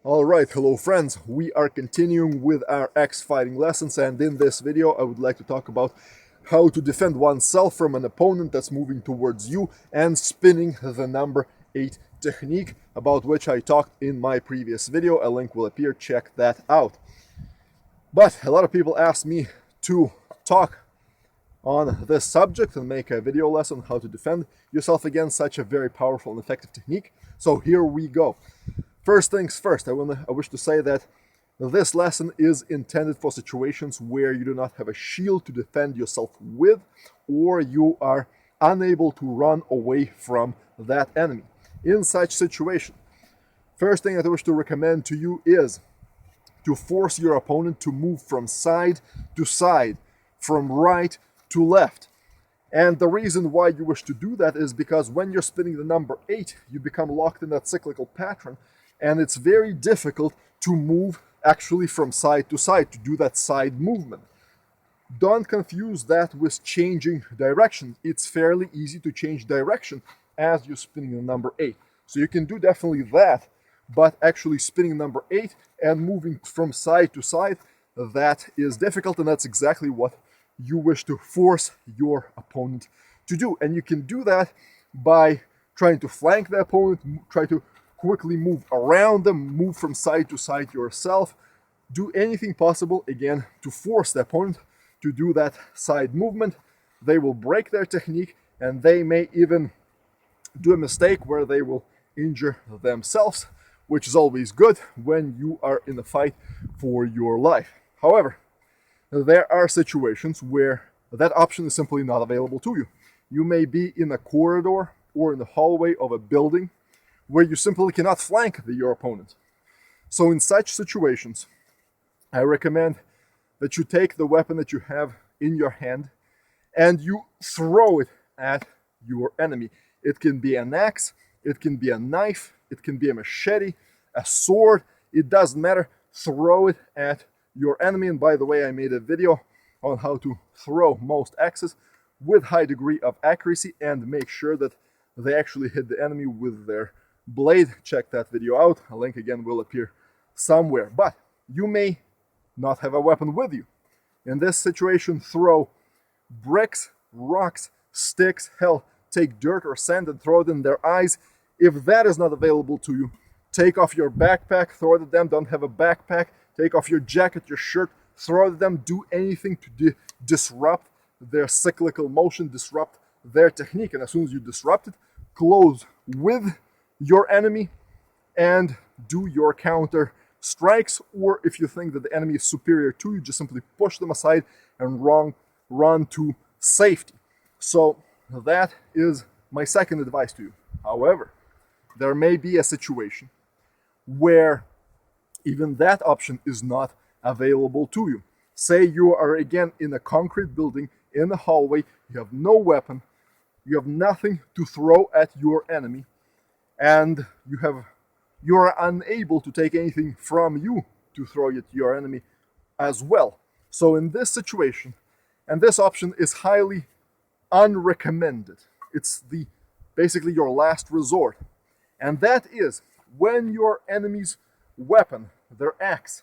Alright, hello friends, we are continuing with our axe fighting lessons, and in this video I would like to talk about how to defend oneself from an opponent that's moving towards you and spinning the number 8 technique, about which I talked in my previous video. A link will appear, check that out. But a lot of people ask me to talk on this subject and make a video lesson on how to defend yourself against such a very powerful and effective technique. So here we go. First things first, I wish to say that this lesson is intended for situations where you do not have a shield to defend yourself with, or you are unable to run away from that enemy. In such situation, first thing that I wish to recommend to you is to force your opponent to move from side to side, from right to left. And the reason why you wish to do that is because when you're spinning the number 8, you become locked in that cyclical pattern, and it's very difficult to move actually from side to side, to do that side movement. Don't confuse that with changing direction. It's fairly easy to change direction as you're spinning the number 8. So you can do definitely that, but actually spinning number 8 and moving from side to side, that is difficult, and that's exactly what you wish to force your opponent to do. And you can do that by trying to flank the opponent, try to quickly move around them, move from side to side yourself, do anything possible, again, to force the opponent to do that side movement. They will break their technique, and they may even do a mistake where they will injure themselves, which is always good when you are in a fight for your life. However, there are situations where that option is simply not available to you. You may be in a corridor or in the hallway of a building where you simply cannot flank your opponent. So in such situations, I recommend that you take the weapon that you have in your hand and you throw it at your enemy. It can be an axe, it can be a knife, it can be a machete, a sword, it doesn't matter. Throw it at your enemy. And by the way, I made a video on how to throw most axes with high degree of accuracy and make sure that they actually hit the enemy with their blade. Check that video out. A link again will appear somewhere. But you may not have a weapon with you. In this situation, throw bricks, rocks, sticks, hell, take dirt or sand and throw it in their eyes. If that is not available to you, take off your backpack, throw it at them. Don't have a backpack, take off your jacket, your shirt, throw it at them. Do anything to disrupt their cyclical motion, disrupt their technique. And as soon as you disrupt it, close with your enemy and do your counter strikes. Or if you think that the enemy is superior to you, just simply push them aside and run to safety. So that is my second advice to you. However, there may be a situation where even that option is not available to you. Say you are again in a concrete building, in a hallway, you have no weapon, you have nothing to throw at your enemy, and you are unable to take anything from you to throw at your enemy as well. So in this situation, and this option is highly unrecommended, it's basically your last resort, and that is when your enemy's weapon, their axe,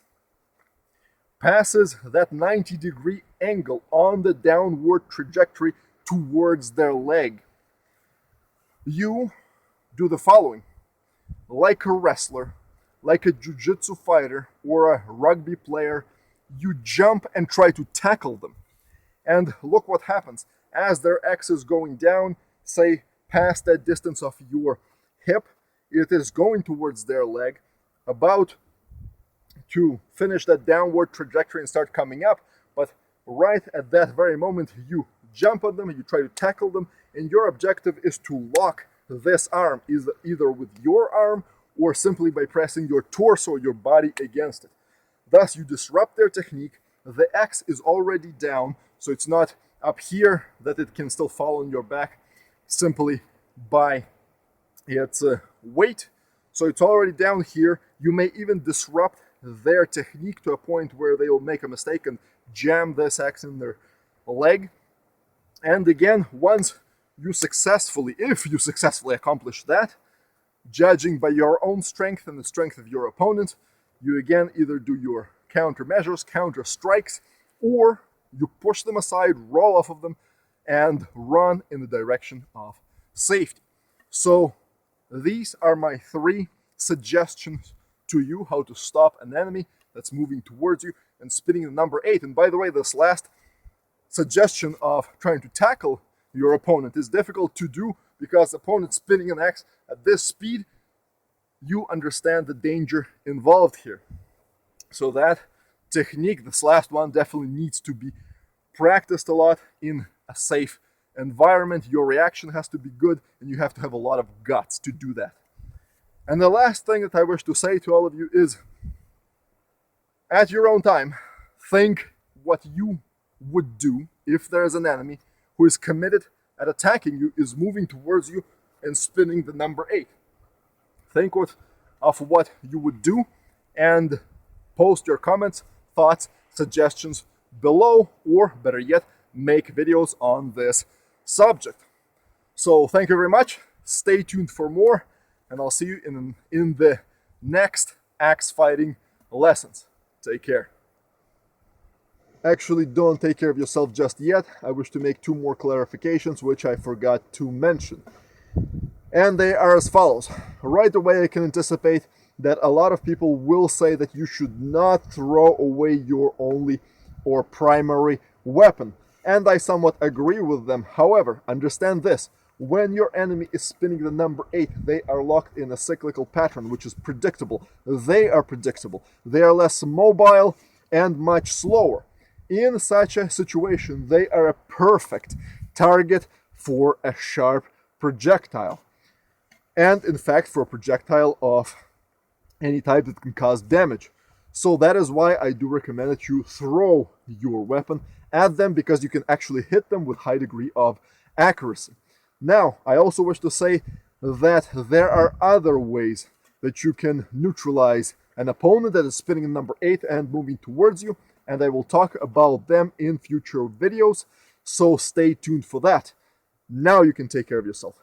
passes that 90-degree angle on the downward trajectory towards their leg. You do the following. Like a wrestler, like a jiu-jitsu fighter or a rugby player, you jump and try to tackle them. And look what happens. As their axe is going down, say past that distance of your hip, it is going towards their leg, about to finish that downward trajectory and start coming up, but right at that very moment you jump on them, you try to tackle them, and your objective is to lock this arm, either with your arm or simply by pressing your torso, your body against it. Thus you disrupt their technique. The axe is already down, so it's not up here that it can still fall on your back simply by its weight. So it's already down here. You may even disrupt their technique to a point where they will make a mistake and jam this axe in their leg. And again, once you successfully, if you successfully accomplish that, Judging by your own strength and the strength of your opponent, you again either do your countermeasures, counter strikes, or you push them aside, roll off of them, and run in the direction of safety. So these are my 3 suggestions to you how to stop an enemy that's moving towards you and spinning the number 8. And by the way, this last suggestion of trying to tackle your opponent is difficult to do because the opponent spinning an X at this speed, you understand the danger involved here. So that technique, this last one, definitely needs to be practiced a lot in a safe environment. Your reaction has to be good and you have to have a lot of guts to do that. And the last thing that I wish to say to all of you is, at your own time, think what you would do if there is an enemy who is committed at attacking you, is moving towards you and spinning the number 8. Think of what you would do and post your comments, thoughts, suggestions below, or better yet, make videos on this subject. So thank you very much. Stay tuned for more, and I'll see you in the next axe fighting lessons. Take care. Actually, don't take care of yourself just yet. I wish to make 2 more clarifications, which I forgot to mention. And they are as follows. Right away, I can anticipate that a lot of people will say that you should not throw away your only or primary weapon. And I somewhat agree with them. However, understand this. When your enemy is spinning the number 8, they are locked in a cyclical pattern, which is predictable. They are predictable. They are less mobile and much slower. In such a situation, they are a perfect target for a sharp projectile. And in fact, for a projectile of any type that can cause damage. So that is why I do recommend that you throw your weapon at them, because you can actually hit them with high degree of accuracy. Now, I also wish to say that there are other ways that you can neutralize an opponent that is spinning number 8 and moving towards you, and I will talk about them in future videos, so stay tuned for that. Now you can take care of yourself.